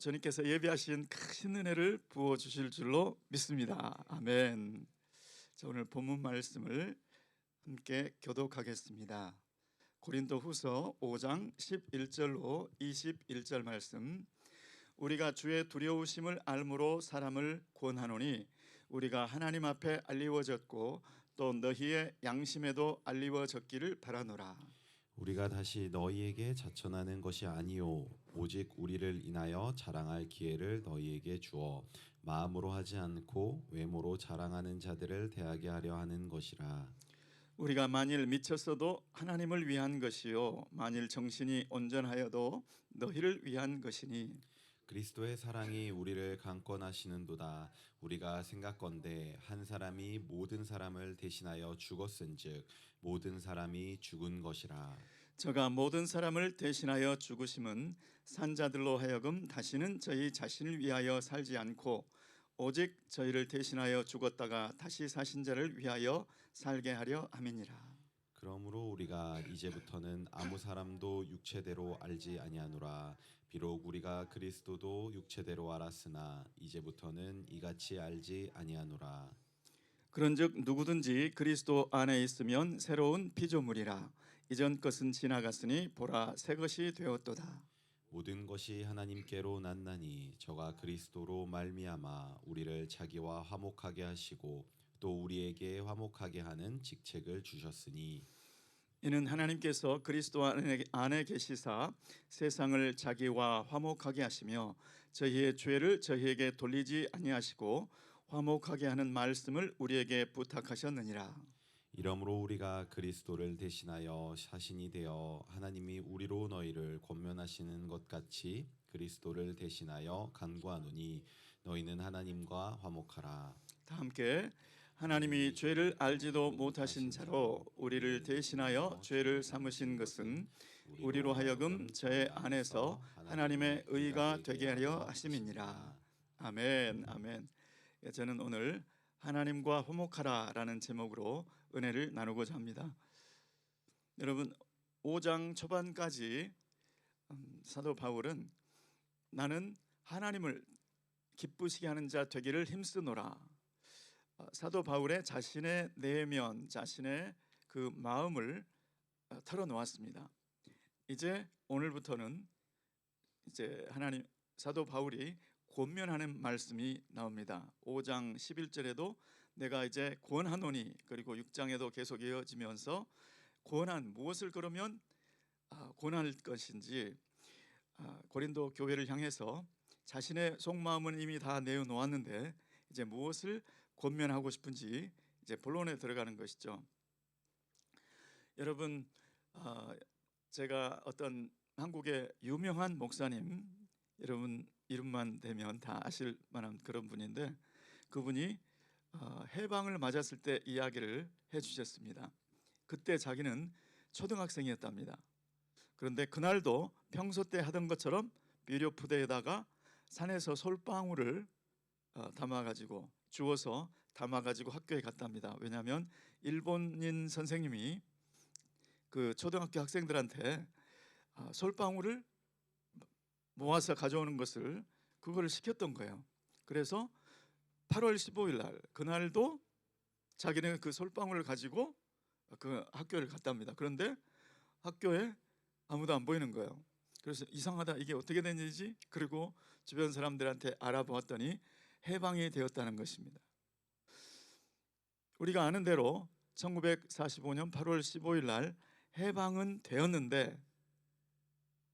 주님께서 예비하신 큰 은혜를 부어 주실 줄로 믿습니다. 아멘. 자, 오늘 본문 말씀을 함께 교독하겠습니다. 고린도후서 5장 11절로 21절 말씀. 우리가 주의 두려우심을 알므로 사람을 권하노니 우리가 하나님 앞에 알리워졌고 또 너희의 양심에도 알리워졌기를 바라노라. 우리가 다시 너희에게 자천하는 것이 아니요 오직 우리를 인하여 자랑할 기회를 너희에게 주어 마음으로 하지 않고 외모로 자랑하는 자들을 대하게 하려 하는 것이라. 우리가 만일 미쳤어도 하나님을 위한 것이요 만일 정신이 온전하여도 너희를 위한 것이니 그리스도의 사랑이 우리를 강권하시는도다. 우리가 생각건대 한 사람이 모든 사람을 대신하여 죽었은즉 모든 사람이 죽은 것이라. 저가 모든 사람을 대신하여 죽으심은 산자들로 하여금 다시는 저희 자신을 위하여 살지 않고 오직 저희를 대신하여 죽었다가 다시 사신 자를 위하여 살게 하려 함이니라. 그러므로 우리가 이제부터는 아무 사람도 육체대로 알지 아니하노라. 비록 우리가 그리스도도 육체대로 알았으나 이제부터는 이같이 알지 아니하노라. 그런즉 누구든지 그리스도 안에 있으면 새로운 피조물이라. 이전 것은 지나갔으니 보라 새 것이 되었도다. 모든 것이 하나님께로 났나니 저가 그리스도로 말미암아 우리를 자기와 화목하게 하시고 또 우리에게 화목하게 하는 직책을 주셨으니 이는 하나님께서 그리스도 안에 계시사 세상을 자기와 화목하게 하시며 저희의 죄를 저희에게 돌리지 아니하시고 화목하게 하는 말씀을 우리에게 부탁하셨느니라. 이러므로 우리가 그리스도를 대신하여 사신이 되어 하나님이 우리로 너희를 권면하시는 것 같이 그리스도를 대신하여 간구하노니 너희는 하나님과 화목하라. 다 함께 하나님이 죄를 알지도 못하신 자로 우리를 대신하여 죄를 삼으신 것은 우리로 하여금 저의 안에서 하나님의 의가 되게 하려 하심이니라. 아멘. 아멘. 저는 오늘 하나님과 화목하라라는 제목으로 은혜를 나누고자 합니다. 여러분 5장 초반까지 사도 바울은 나는 하나님을 기쁘시게 하는 자 되기를 힘쓰노라. 사도 바울의 자신의 내면, 자신의 그 마음을 털어놓았습니다. 이제 오늘부터는 이제 하나님 사도 바울이 권면하는 말씀이 나옵니다. 5장 11절에도 내가 이제 권하노니, 그리고 6장에도 계속 이어지면서 권한 무엇을 그러면 권할 것인지 고린도 교회를 향해서 자신의 속마음은 이미 다 내어놓았는데 이제 무엇을 권면하고 싶은지 이제 본론에 들어가는 것이죠. 여러분 제가 어떤 한국의 유명한 목사님, 여러분 이름만 대면 다 아실 만한 그런 분인데 그분이 해방을 맞았을 때 이야기를 해주셨습니다. 그때 자기는 초등학생이었답니다. 그런데 그날도 평소 때 하던 것처럼 비료 부대에다가 산에서 솔방울을 담아가지고 주워서 담아가지고 학교에 갔답니다. 왜냐하면 일본인 선생님이 그 초등학교 학생들한테 솔방울을 모아서 가져오는 것을 그거를 시켰던 거예요. 그래서 8월 15일 날 그날도 자기는 그 솔방울을 가지고 그 학교를 갔답니다. 그런데 학교에 아무도 안 보이는 거예요. 그래서 이상하다, 이게 어떻게 된 일이지? 그리고 주변 사람들한테 알아보았더니 해방이 되었다는 것입니다. 우리가 아는 대로 1945년 8월 15일 날 해방은 되었는데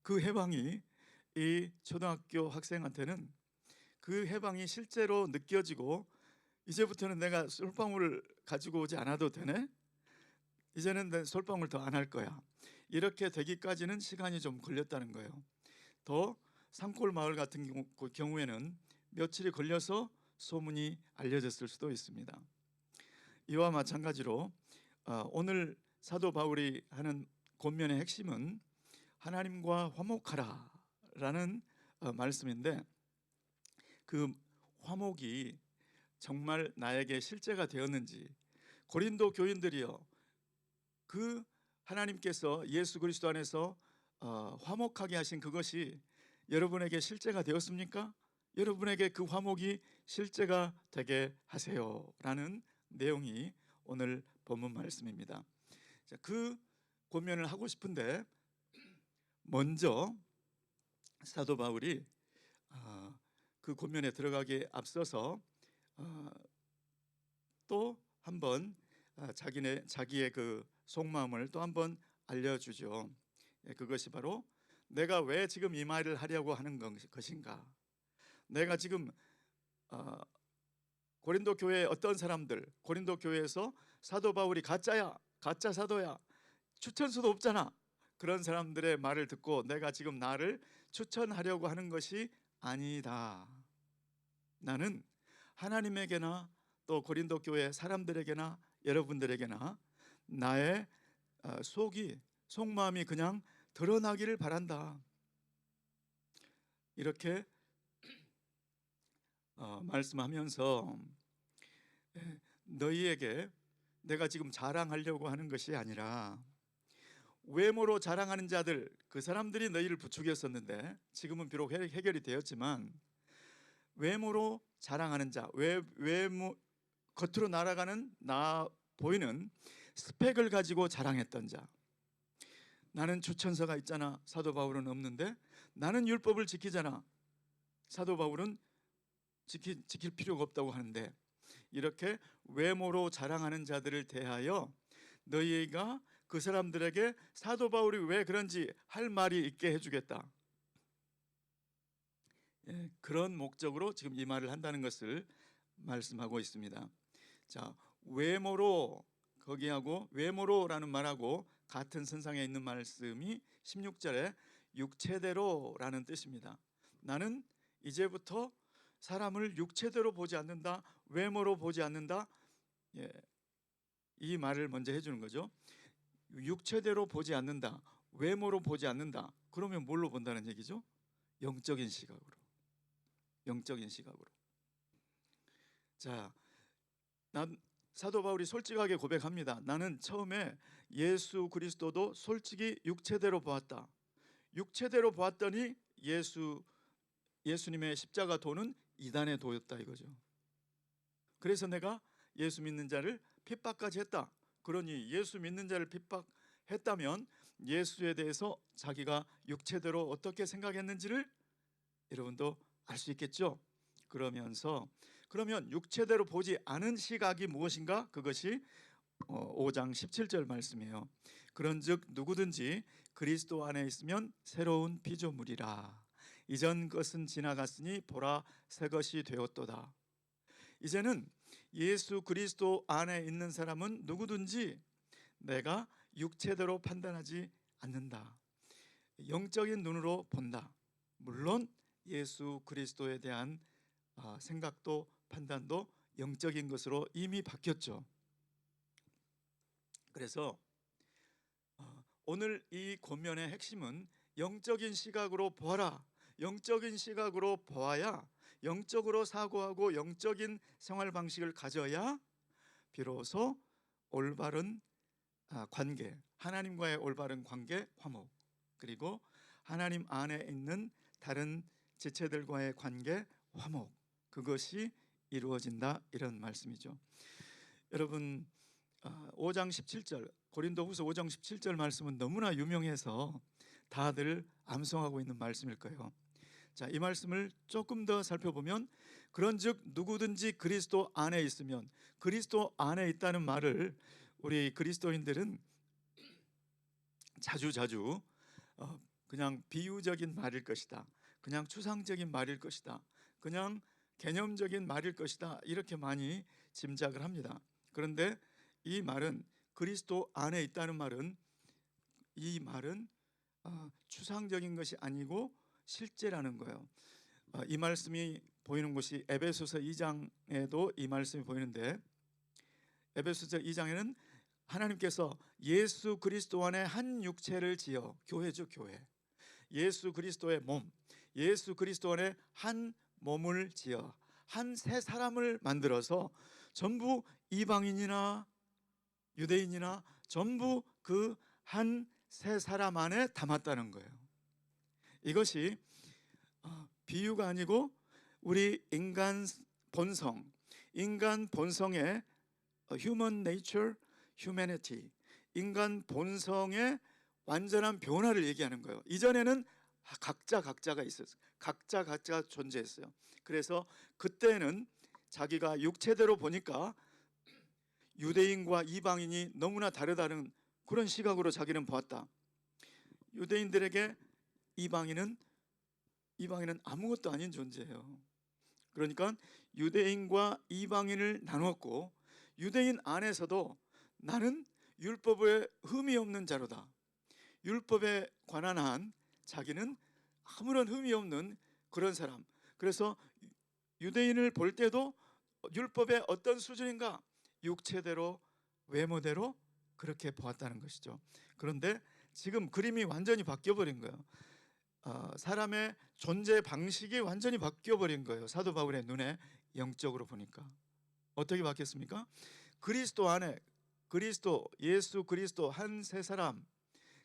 그 해방이 이 초등학교 학생한테는 그 해방이 실제로 느껴지고 이제부터는 내가 솔방울을 가지고 오지 않아도 되네? 이제는 내 솔방울 더 안 할 거야. 이렇게 되기까지는 시간이 좀 걸렸다는 거예요. 더 산골 마을 같은 경우에는 며칠이 걸려서 소문이 알려졌을 수도 있습니다. 이와 마찬가지로 오늘 사도 바울이 하는 권면의 핵심은 하나님과 화목하라 라는 말씀인데 그 화목이 정말 나에게 실제가 되었는지, 고린도 교인들이요 그 하나님께서 예수 그리스도 안에서 화목하게 하신 그것이 여러분에게 실제가 되었습니까? 여러분에게 그 화목이 실제가 되게 하세요라는 내용이 오늘 본문 말씀입니다. 자, 그 고면을 하고 싶은데 먼저 사도 바울이 그 고면에 들어가기에 앞서서 또 한번 자기의 그 속마음을 또 한번 알려주죠. 그것이 바로 내가 왜 지금 이 말을 하려고 하는 것인가. 내가 지금 고린도 교회의 어떤 사람들, 고린도 교회에서 사도 바울이 가짜야, 가짜 사도야, 추천수도 없잖아, 그런 사람들의 말을 듣고 내가 지금 나를 추천하려고 하는 것이 아니다. 나는 하나님에게나 또 고린도 교회 사람들에게나 여러분들에게나 나의 속마음이 그냥 드러나기를 바란다. 이렇게 말씀하면서 너희에게 내가 지금 자랑하려고 하는 것이 아니라 외모로 자랑하는 자들, 그 사람들이 너희를 부추겼었는데 지금은 비록 해결이 되었지만 외모로 자랑하는 자, 외모 겉으로 날아가는 보이는 스펙을 가지고 자랑했던 자. 나는 주천서가 있잖아, 사도 바울은 없는데. 나는 율법을 지키잖아, 사도 바울은 지킬 필요가 없다고 하는데. 이렇게 외모로 자랑하는 자들을 대하여 너희가 그 사람들에게 사도 바울이 왜 그런지 할 말이 있게 해주겠다. 그런 목적으로 지금 이 말을 한다는 것을 말씀하고 있습니다. 자, 외모로, 거기하고 외모로라는 말하고 같은 선상에 있는 말씀이 16절에 육체대로라는 뜻입니다. 나는 이제부터 사람을 육체대로 보지 않는다, 외모로 보지 않는다. 이 말을 먼저 해주는 거죠. 육체대로 보지 않는다, 외모로 보지 않는다. 그러면 뭘로 본다는 얘기죠? 영적인 시각으로. 영적인 시각으로. 자, 사도 바울이 솔직하게 고백합니다. 나는 처음에 예수 그리스도도 솔직히 육체대로 보았다. 육체대로 보았더니 예수님의 십자가 도는 이단의 도였다 이거죠. 그래서 내가 예수 믿는 자를 핍박까지 했다. 그러니 예수 믿는 자를 핍박했다면 예수에 대해서 자기가 육체대로 어떻게 생각했는지를 여러분도 알 수 있겠죠. 그러면 육체대로 보지 않은 시각이 무엇인가? 그것이 5장 17절 말씀이에요. 그런즉 누구든지 그리스도 안에 있으면 새로운 피조물이라. 이전 것은 지나갔으니 보라 새 것이 되었도다. 이제는 예수 그리스도 안에 있는 사람은 누구든지 내가 육체대로 판단하지 않는다. 영적인 눈으로 본다. 물론 예수 그리스도에 대한 생각도 판단도 영적인 것으로 이미 바뀌었죠. 그래서 오늘 이 권면의 핵심은 영적인 시각으로 보아라. 영적인 시각으로 보아야 영적으로 사고하고 영적인 생활 방식을 가져야 비로소 올바른 관계, 하나님과의 올바른 관계, 화목, 그리고 하나님 안에 있는 다른 지체들과의 관계, 화목, 그것이 이루어진다, 이런 말씀이죠. 여러분 5장 17절 고린도후서 5장 17절 말씀은 너무나 유명해서 다들 암송하고 있는 말씀일 거예요. 자, 이 말씀을 조금 더 살펴보면 그런즉 누구든지 그리스도 안에 있으면, 그리스도 안에 있다는 말을 우리 그리스도인들은 자주 그냥 비유적인 말일 것이다, 그냥 추상적인 말일 것이다, 그냥 개념적인 말일 것이다, 이렇게 많이 짐작을 합니다. 그런데 이 말은, 그리스도 안에 있다는 말은, 이 말은 추상적인 것이 아니고 실제라는 거예요. 이 말씀이 보이는 곳이 에베소서 2장에도 이 말씀이 보이는데, 에베소서 2장에는 하나님께서 예수 그리스도 안에 한 육체를 지어, 교회죠, 교회. 예수 그리스도의 몸, 예수 그리스도 안에 한 몸을 지어 한 새 사람을 만들어서 전부 이방인이나 유대인이나 전부 그 한 새 사람 안에 담았다는 거예요. 이것이 비유가 아니고 우리 인간 본성의 human nature, humanity, 인간 본성의 완전한 변화를 얘기하는 거예요. 이전에는 각자가 있었어요. 각자 존재했어요. 그래서 그때는 자기가 육체대로 보니까 유대인과 이방인이 너무나 다르다는 그런 시각으로 자기는 보았다. 유대인들에게 이방인은 아무것도 아닌 존재예요. 그러니까 유대인과 이방인을 나누었고, 유대인 안에서도 나는 율법에 흠이 없는 자로다. 율법에 관한 한 자기는 아무런 흠이 없는 그런 사람. 그래서 유대인을 볼 때도 율법의 어떤 수준인가? 육체대로, 외모대로 그렇게 보았다는 것이죠. 그런데 지금 그림이 완전히 바뀌어버린 거예요. 사람의 존재 방식이 완전히 바뀌어버린 거예요. 사도 바울의 눈에 영적으로 보니까. 어떻게 바뀌었습니까? 그리스도 안에, 예수 그리스도 한 세 사람,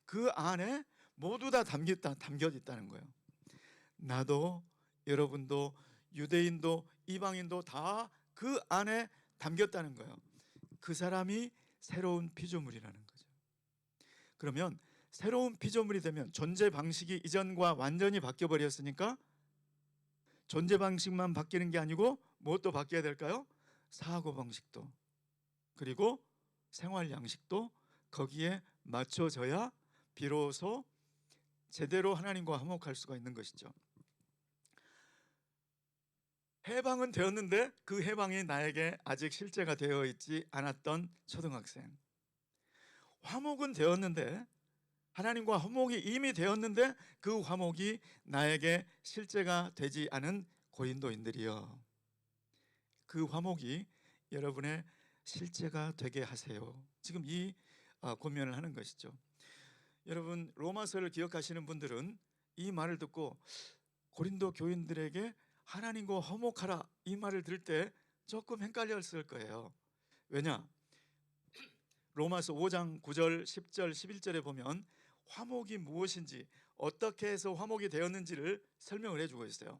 그 안에 모두 다 담겨 있다는 거예요. 나도, 여러분도, 유대인도 이방인도 다 그 안에 담겼다는 거예요. 그 사람이 새로운 피조물이라는 거죠. 그러면 새로운 피조물이 되면 존재 방식이 이전과 완전히 바뀌어 버렸으니까 존재 방식만 바뀌는 게 아니고 무엇도 바뀌어야 될까요? 사고 방식도, 그리고 생활 양식도 거기에 맞춰져야 비로소 제대로 하나님과 화목할 수가 있는 것이죠. 해방은 되었는데 그 해방이 나에게 아직 실제가 되어 있지 않았던 초등학생, 화목은 되었는데, 하나님과 화목이 이미 되었는데 그 화목이 나에게 실제가 되지 않은 고린도인들이여, 그 화목이 여러분의 실제가 되게 하세요. 지금 이 권면을 하는 것이죠. 여러분, 로마서를 기억하시는 분들은 이 말을 듣고 고린도 교인들에게 하나님과 화목하라 이 말을 들을 때 조금 헷갈렸을 거예요. 왜냐? 로마서 5장 9절, 10절, 11절에 보면 화목이 무엇인지, 어떻게 해서 화목이 되었는지를 설명을 해주고 있어요.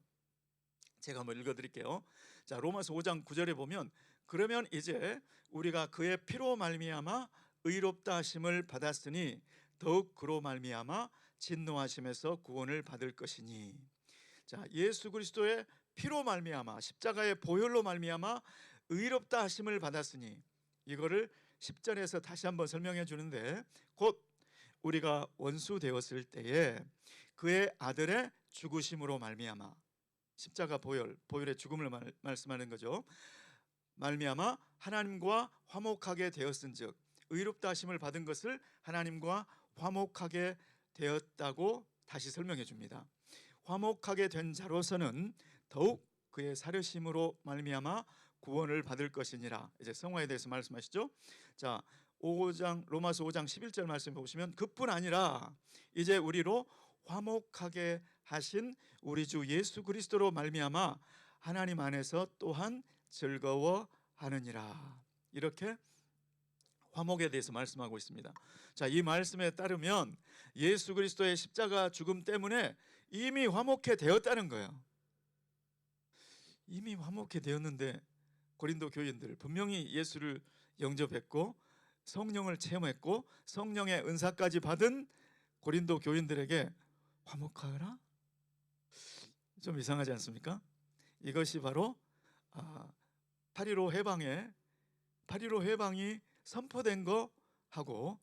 제가 한번 읽어드릴게요. 자, 로마서 5장 9절에 보면, 그러면 이제 우리가 그의 피로 말미암아 의롭다 하심을 받았으니 더욱 그로 말미암아 진노하심에서 구원을 받을 것이니. 자, 예수 그리스도의 피로 말미암아, 십자가의 보혈로 말미암아 의롭다 하심을 받았으니, 이거를 10절에서 다시 한번 설명해 주는데, 곧 우리가 원수 되었을 때에 그의 아들의 죽으심으로 말미암아, 십자가 보혈의 죽음을 말씀하는 거죠. 말미암아 하나님과 화목하게 되었은즉, 의롭다 하심을 받은 것을 하나님과 화목하게 되었다고 다시 설명해 줍니다. 화목하게 된 자로서는 더욱 그의 살으심으로 말미암아 구원을 받을 것이니라. 이제 성화에 대해서 말씀하시죠. 자, 로마서 5장 11절 말씀 보시면, 그뿐 아니라 이제 우리로 화목하게 하신 우리 주 예수 그리스도로 말미암아 하나님 안에서 또한 즐거워하느니라. 이렇게 화목에 대해서 말씀하고 있습니다. 자, 이 말씀에 따르면 예수 그리스도의 십자가 죽음 때문에 이미 화목해 되었다는 거예요. 이미 화목해 되었는데 고린도 교인들, 분명히 예수를 영접했고 성령을 체험했고 성령의 은사까지 받은 고린도 교인들에게 화목하라? 좀 이상하지 않습니까? 이것이 바로 8.15 해방이 선포된 거하고,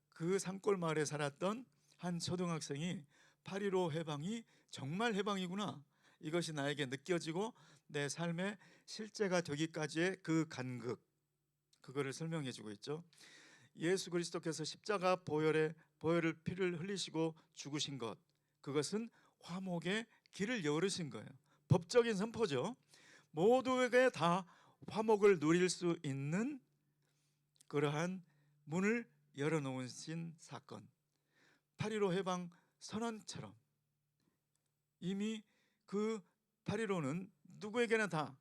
그 산골 마을에 살았던 한 초등학생이 8.15 해방이 정말 해방이구나, 이것이 나에게 느껴지고 내 삶의 실제가 되기까지의 그 간극, 그거를 설명해 주고 있죠. 예수 그리스도께서 십자가 보혈을 피를 흘리시고 죽으신 것, 그것은 화목의 길을 열으신 거예요. 법적인 선포죠. 모두에게 다 화목을 누릴 수 있는 그러한 문을 열어놓으신 사건, 8.15 해방 선언처럼 이미 그 8.15는 누구에게나 다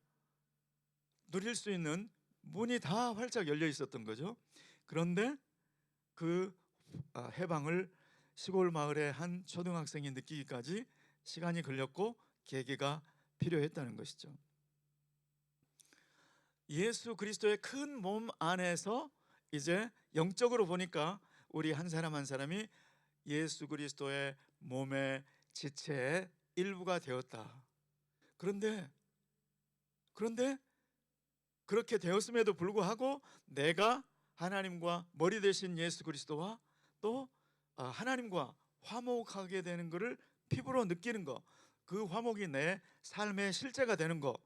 누릴 수 있는 문이 다 활짝 열려 있었던 거죠. 그런데 그 해방을 시골 마을의 한 초등학생이 느끼기까지 시간이 걸렸고 계기가 필요했다는 것이죠. 예수 그리스도의 큰 몸 안에서 이제 영적으로 보니까 우리 한 사람 한 사람이 예수 그리스도의 몸의 지체의 일부가 되었다. 그런데 그렇게 되었음에도 불구하고 내가 하나님과 머리 대신 예수 그리스도와 또 하나님과 화목하게 되는 것을 피부로 느끼는 것, 그 화목이 내 삶의 실제가 되는 것,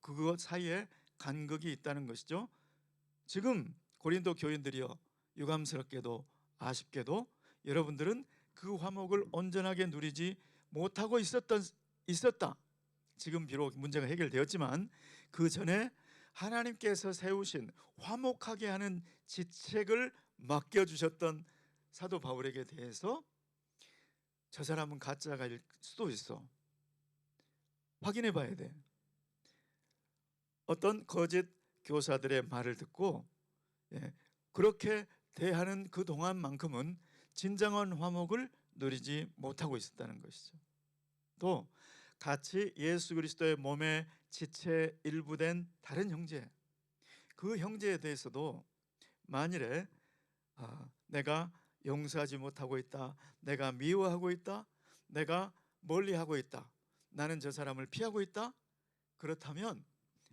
그것 사이에 간극이 있다는 것이죠. 지금 고린도 교인들이여, 유감스럽게도 아쉽게도 여러분들은 그 화목을 온전하게 누리지 못하고 있었다. 지금 비록 문제가 해결되었지만 그 전에 하나님께서 세우신 화목하게 하는 지책을 맡겨주셨던 사도 바울에게 대해서 저 사람은 가짜가일 수도 있어. 확인해 봐야 돼. 어떤 거짓 교사들의 말을 듣고 그렇게 대하는 그 동안만큼은 진정한 화목을 누리지 못하고 있었다는 것이죠. 또 같이 예수 그리스도의 몸의 지체 일부 된 다른 형제, 그 형제에 대해서도 만일에 내가 용서하지 못하고 있다, 내가 미워하고 있다, 내가 멀리하고 있다, 나는 저 사람을 피하고 있다, 그렇다면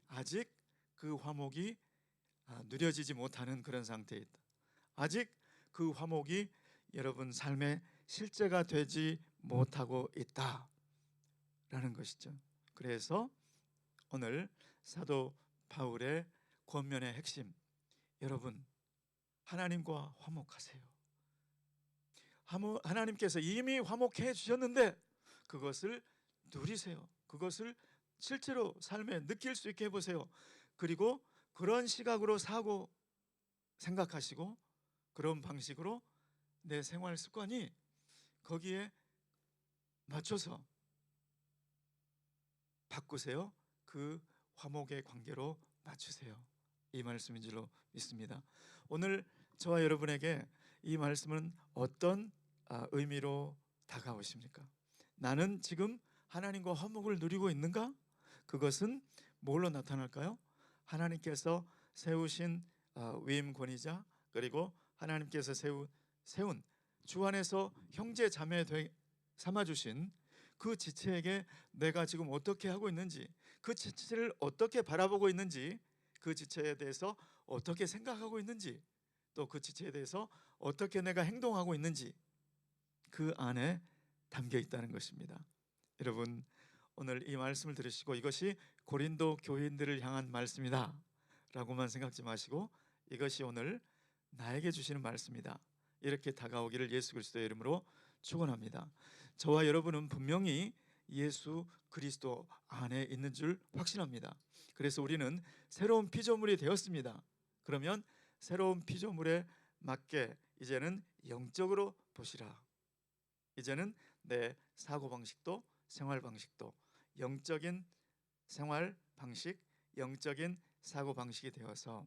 아직 그 화목이 누려지지 못하는 그런 상태에 있다. 아직 그 화목이 여러분 삶의 실제가 되지 못하고 있다라는 것이죠. 그래서 오늘 사도 바울의 권면의 핵심, 여러분 하나님과 화목하세요. 하나님께서 이미 화목해 주셨는데 그것을 누리세요. 그것을 실제로 삶에 느낄 수 있게 해보세요. 그리고 그런 시각으로 사고 생각하시고 그런 방식으로 내 생활 습관이 거기에 맞춰서 바꾸세요. 그 화목의 관계로 맞추세요. 이 말씀인 줄로 믿습니다. 오늘 저와 여러분에게 이 말씀은 어떤 의미로 다가오십니까? 나는 지금 하나님과 화목을 누리고 있는가? 그것은 뭘로 나타날까요? 하나님께서 세우신 위임 권위자, 그리고 하나님께서 세운 주 안에서 형제 자매 삼아주신 그 지체에게 내가 지금 어떻게 하고 있는지, 그 지체를 어떻게 바라보고 있는지, 그 지체에 대해서 어떻게 생각하고 있는지, 또 그 지체에 대해서 어떻게 내가 행동하고 있는지 그 안에 담겨 있다는 것입니다. 여러분 오늘 이 말씀을 들으시고 이것이 고린도 교인들을 향한 말씀이다 라고만 생각지 마시고 이것이 오늘 나에게 주시는 말씀이다, 이렇게 다가오기를 예수 그리스도의 이름으로 축원합니다. 저와 여러분은 분명히 예수 그리스도 안에 있는 줄 확신합니다. 그래서 우리는 새로운 피조물이 되었습니다. 그러면 새로운 피조물에 맞게 이제는 영적으로 보시라. 이제는 내 사고방식도 생활방식도 영적인 생활방식, 영적인 사고방식이 되어서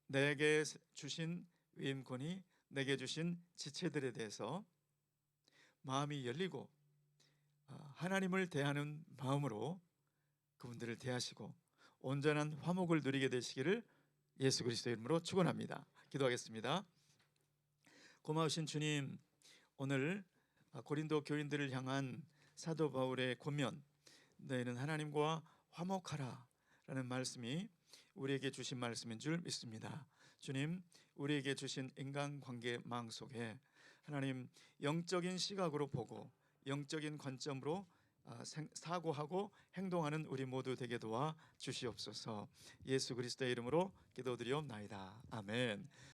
내게 주신 위임권이, 내게 주신 지체들에 대해서 마음이 열리고 하나님을 대하는 마음으로 그분들을 대하시고 온전한 화목을 누리게 되시기를 예수 그리스도의 이름으로 축원합니다. 기도하겠습니다. 고마우신 주님, 오늘 고린도 교인들을 향한 사도 바울의 권면, 너희는 하나님과 화목하라 라는 말씀이 우리에게 주신 말씀인 줄 믿습니다. 주님, 우리에게 주신 인간관계망 속에 하나님 영적인 시각으로 보고 영적인 관점으로 사고하고 행동하는 우리 모두 되게 도와 주시옵소서. 예수 그리스도의 이름으로 기도드리옵나이다. 아멘.